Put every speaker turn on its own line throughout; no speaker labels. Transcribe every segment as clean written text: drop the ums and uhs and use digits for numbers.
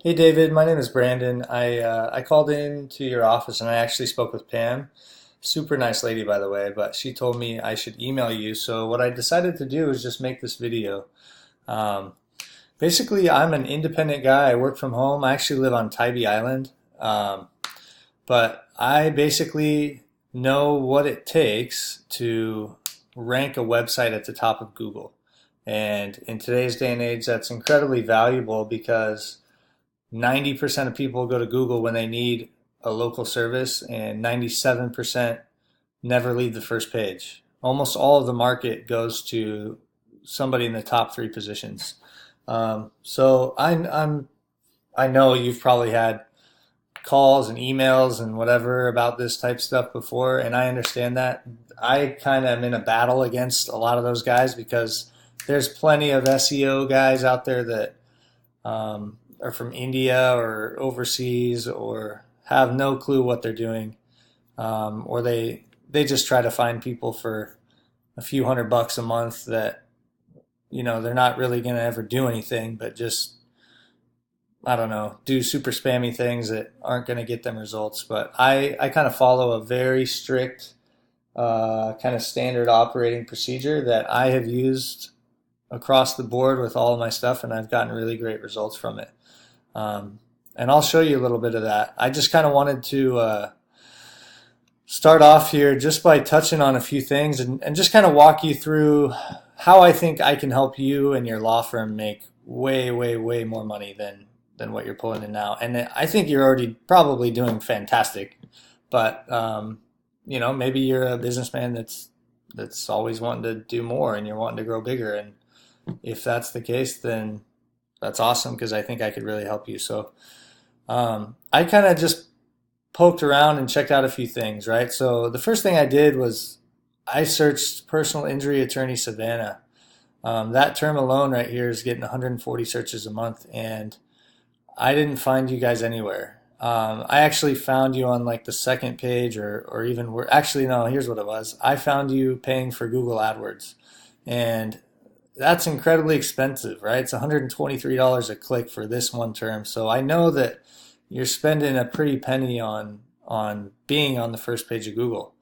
Hey David, my name is Brandon. I called in to your office and I actually spoke with Pam. Super nice lady, by the way, but she told me I should email you. So what I decided to do is just make this video. Um, Basically, I'm an independent guy. I work from home. I actually live on Tybee Island, but I basically know what it takes to rank a website at the top of Google. And in today's day and age, that's incredibly valuable because 90% of people go to Google when they need a local service, and 97% never leave the first page. Almost all of the market goes to somebody in the top three positions. I know you've probably had calls and emails and whatever about this type stuff before, and I understand that. I kind of am in a battle against a lot of those guys because there's plenty of SEO guys out there that are from India or overseas or have no clue what they're doing, or they just try to find people for a few $100 a month that they're not really going to ever do anything, but just I don't know, do super spammy things that aren't going to get them results. But I kind of follow a very strict kind of standard operating procedure that I have used across the board with all of my stuff, and I've gotten really great results from it. And I'll show you a little bit of that. I just kind of wanted to start off here just by touching on a few things and just kind of walk you through how I think I can help you and your law firm make way, way, way more money than what you're pulling in now. And I think you're already probably doing fantastic, but maybe you're a businessman that's always wanting to do more and you're wanting to grow bigger. And if that's the case, then that's awesome because I think I could really help you. So I kind of just poked around and checked out a few things, right? So the first thing I did was I searched personal injury attorney Savannah. That term alone right here is getting 140 searches a month, and I didn't find you guys anywhere. I actually found you on like the second page or even actually no, here's what it was. I found you paying for Google AdWords, and that's incredibly expensive, right? It's $123 a click for this one term. So I know that you're spending a pretty penny on being on the first page of Google.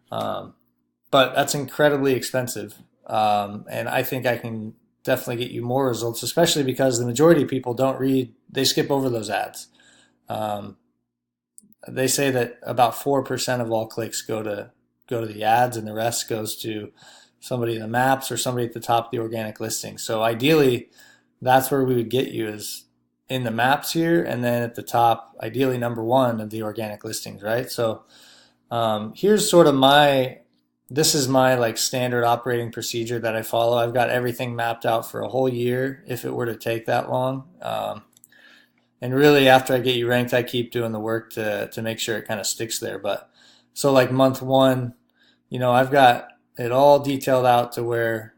But that's incredibly expensive. And I think I can definitely get you more results, especially because the majority of people don't read, they skip over those ads. They say that about 4% of all clicks go to the ads, and the rest goes to somebody in the maps or somebody at the top of the organic listing. So ideally, that's where we would get you, is in the maps here, and then at the top, ideally number one of the organic listings, right? So here's sort of this is my like standard operating procedure that I follow. I've got everything mapped out for a whole year if it were to take that long. And really, after I get you ranked, I keep doing the work to make sure it kind of sticks there. But so like month one, I've got it all detailed out to where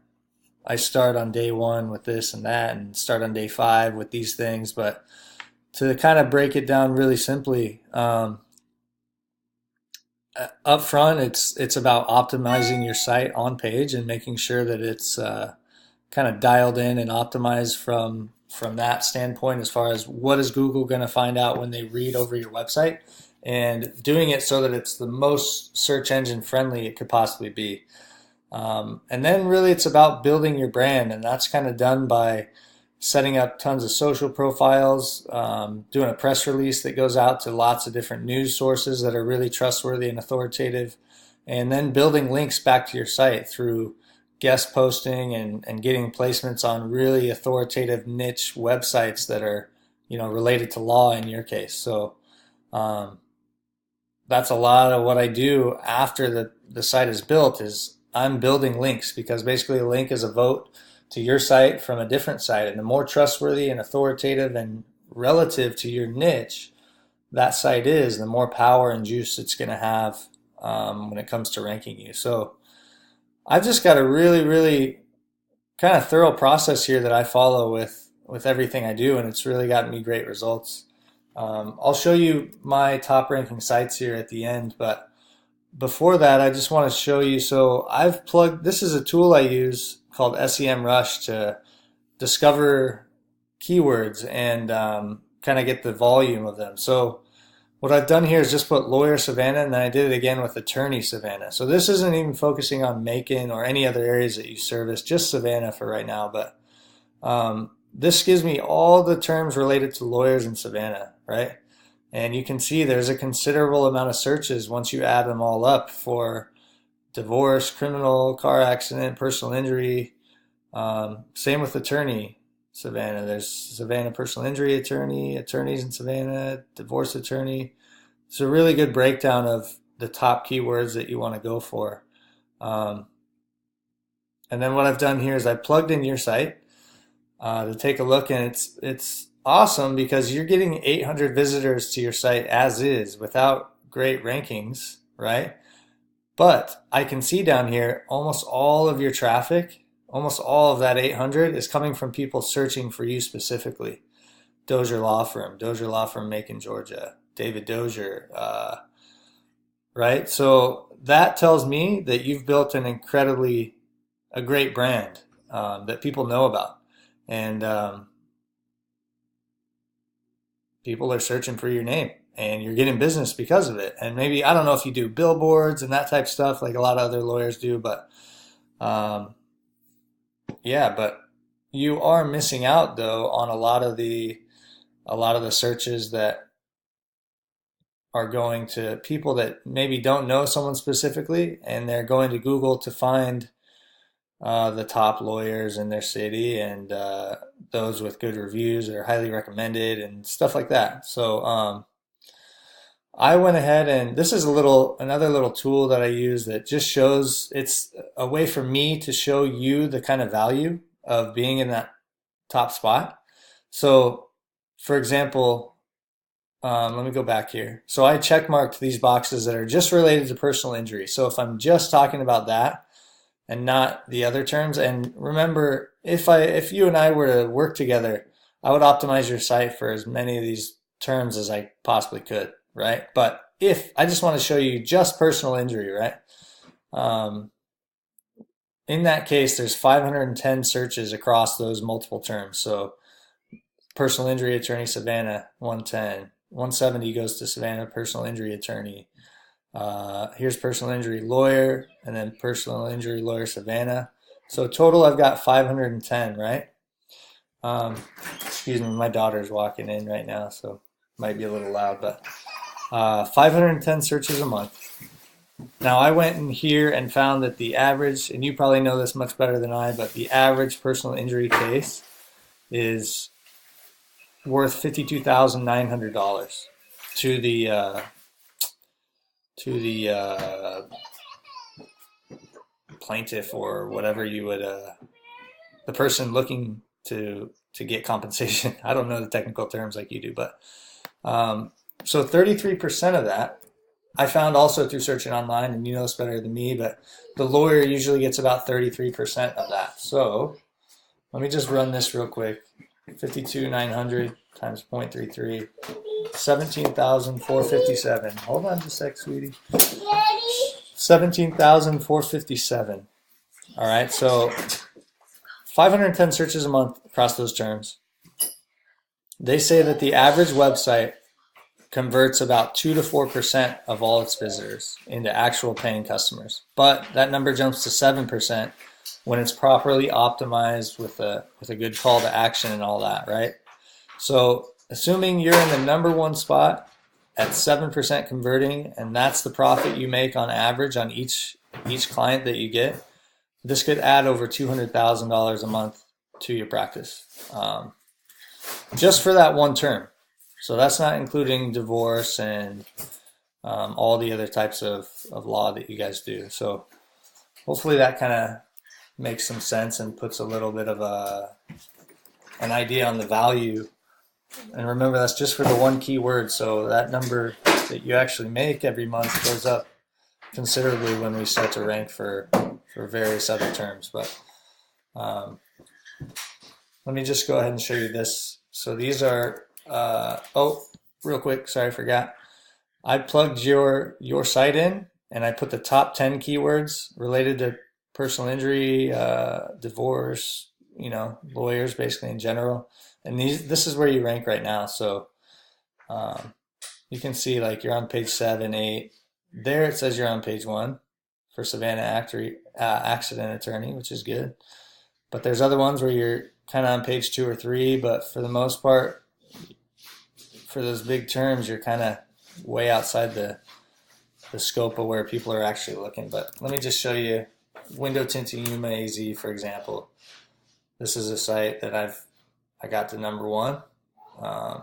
I start on day one with this and that, and start on day 5 with these things. But to kind of break it down really simply, up front, it's about optimizing your site on page and making sure that it's kind of dialed in and optimized from that standpoint, as far as what is Google going to find out when they read over your website, and doing it so that it's the most search engine friendly it could possibly be. And then really it's about building your brand, and that's kind of done by setting up tons of social profiles, doing a press release that goes out to lots of different news sources that are really trustworthy and authoritative, and then building links back to your site through guest posting and getting placements on really authoritative niche websites that are related to law in your case. So that's a lot of what I do after the site is built. Is I'm building links, because basically a link is a vote to your site from a different site, and the more trustworthy and authoritative and relative to your niche that site is, the more power and juice it's going to have when it comes to ranking you. So I've just got a really, really kind of thorough process here that I follow with everything I do, and it's really gotten me great results. I'll show you my top ranking sites here at the end, but before that, I just want to show you. So this is a tool I use called SEMrush to discover keywords, and kind of get the volume of them. So what I've done here is just put lawyer Savannah, and then I did it again with attorney Savannah. So this isn't even focusing on Macon or any other areas that you service, just Savannah for right now. But this gives me all the terms related to lawyers in Savannah, right? And you can see there's a considerable amount of searches once you add them all up for divorce, criminal, car accident, personal injury. Same with attorney Savannah. There's Savannah personal injury attorney, attorneys in Savannah, divorce attorney. It's a really good breakdown of the top keywords that you want to go for. And then what I've done here is I plugged in your site to take a look, and it's awesome because you're getting 800 visitors to your site as is without great rankings, right? But I can see down here almost all of your traffic, almost all of that 800 is coming from people searching for you specifically. Dozier Law Firm, Macon, Georgia, David Dozier, right? So that tells me that you've built a great brand that people know about. And people are searching for your name, and you're getting business because of it. And maybe, I don't know if you do billboards and that type of stuff like a lot of other lawyers do, but yeah, but you are missing out though on a lot of the searches that are going to people that maybe don't know someone specifically, and they're going to Google to find the top lawyers in their city, and those with good reviews or highly recommended and stuff like that. So I went ahead, and this is another little tool that I use that just shows, it's a way for me to show you the kind of value of being in that top spot. So for example, let me go back here. So I check marked these boxes that are just related to personal injury. So if I'm just talking about that and not the other terms, and remember, if you and I were to work together, I would optimize your site for as many of these terms as I possibly could, right? But if I just want to show you just personal injury, right? In that case, there's 510 searches across those multiple terms. So personal injury attorney Savannah, 110. 170 goes to Savannah personal injury attorney. Here's personal injury lawyer, and then personal injury lawyer Savannah. So total I've got 510, right? Excuse me, my daughter's walking in right now, so it might be a little loud, but 510 searches a month. Now I went in here and found that the average, and you probably know this much better than I, but the average personal injury case is worth $52,900 to the plaintiff, or whatever you would, the person looking to get compensation. I don't know the technical terms like you do, but so 33% of that I found also through searching online, and you know this better than me, but the lawyer usually gets about 33% of that. So let me just run this real quick. 52,900 times 0.33, 17,457. Hold on just a sec, sweetie. 17,457. All right, so 510 searches a month across those terms. They say that the average website converts about 2 to 4% of all its visitors into actual paying customers, but that number jumps to 7% when it's properly optimized with a good call to action and all that, right? So assuming you're in the number one spot at 7% converting, and that's the profit you make on average on each client that you get, this could add over $200,000 a month to your practice, just for that one term. So that's not including divorce and all the other types of law that you guys do. So hopefully that kind of makes some sense and puts a little bit of an idea on the value. And remember, that's just for the one keyword, so that number that you actually make every month goes up considerably when we start to rank for various other terms. But let me just go ahead and show you this. So these are oh, real quick, sorry, I forgot. I plugged your site in, and I put the top 10 keywords related to personal injury, divorce, lawyers basically in general. And this is where you rank right now. So Um, you can see like you're on page 7, 8. There it says you're on page 1 for Savannah accident attorney, which is good. But there's other ones where you're kind of on page 2 or 3, but for the most part, for those big terms, you're kind of way outside the scope of where people are actually looking. But let me just show you window tinting Yuma AZ, for example. This is a site that I got to number 1. Um,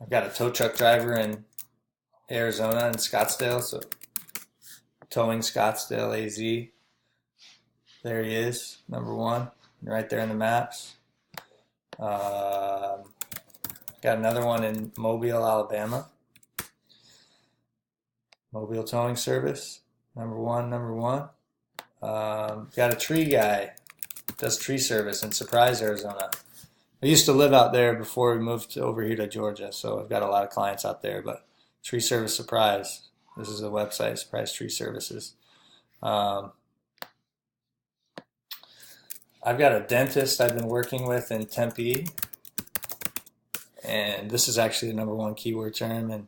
I've got a tow truck driver in Arizona in Scottsdale, so towing Scottsdale AZ. There he is, number 1, right there in the maps. Got another one in Mobile, Alabama. Mobile Towing Service, number 1, number 1. Got a tree guy, does tree service in Surprise, Arizona. I used to live out there before we moved over here to Georgia, so I've got a lot of clients out there. But Tree Service Surprise, this is a website, Surprise Tree Services. I've got a dentist I've been working with in Tempe, and this is actually the number 1 keyword term. And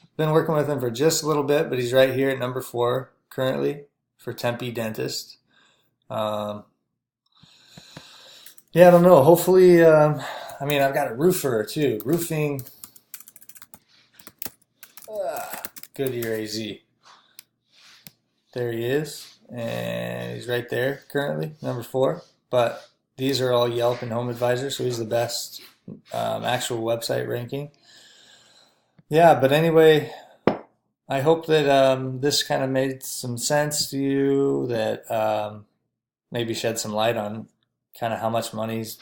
I've been working with him for just a little bit, but he's right here at number 4 currently for Tempe dentist. Yeah, I don't know. Hopefully, I mean, I've got a roofer too. Roofing, Goodyear AZ. There he is, and he's right there currently, number 4. But these are all Yelp and Home Advisor, so he's the best actual website ranking. Yeah, but anyway, I hope that this kind of made some sense to you, that maybe shed some light on kind of how much money's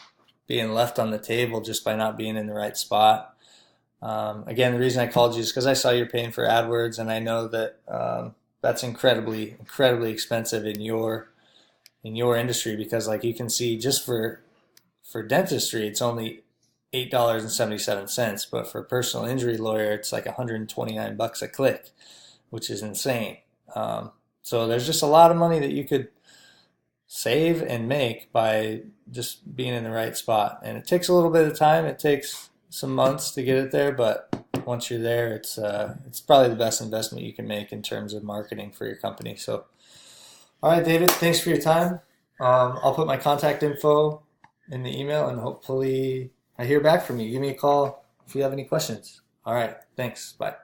being left on the table just by not being in the right spot. Again, the reason I called you is because I saw you're paying for AdWords, and I know that that's incredibly expensive in your industry, because like you can see, just for dentistry, it's only $8.77, but for a personal injury lawyer, it's like $129 a click, which is insane. So there's just a lot of money that you could save and make by just being in the right spot. And it takes a little bit of time. It takes some months to get it there, but once you're there, it's probably the best investment you can make in terms of marketing for your company. So, all right, David, thanks for your time. I'll put my contact info in the email, and hopefully I hear back from you. Give me a call if you have any questions. All right, thanks. Bye.